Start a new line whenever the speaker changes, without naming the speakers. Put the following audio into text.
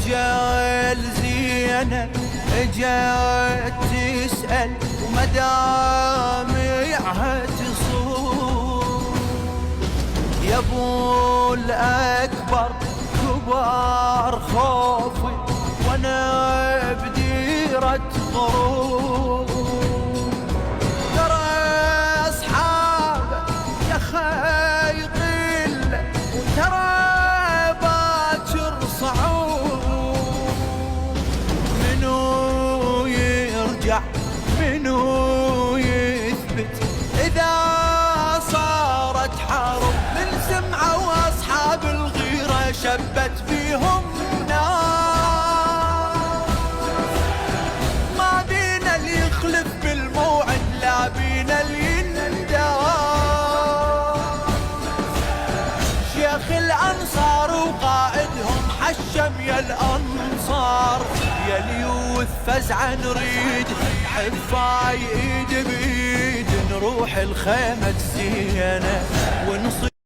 رجال زينة اجت تسأل ومدامعها تصور يا ابو الاكبر كبار خوفي وانا بديرة غرور ترى اصحابه يا خي قله وترى باكر صعود منو يرجع منو يثبت اذا صارت حرب من سمعوا واصحاب الغيره شبت فيهم نار ما بينا اللي يخلف بالموعد لا بينا اللي يندار شيخ الانصار وقائدهم حشم يا الانصار يا اليوث فزعه نريد حفاي ايد بايد نروح الخيمه الزينه ونصير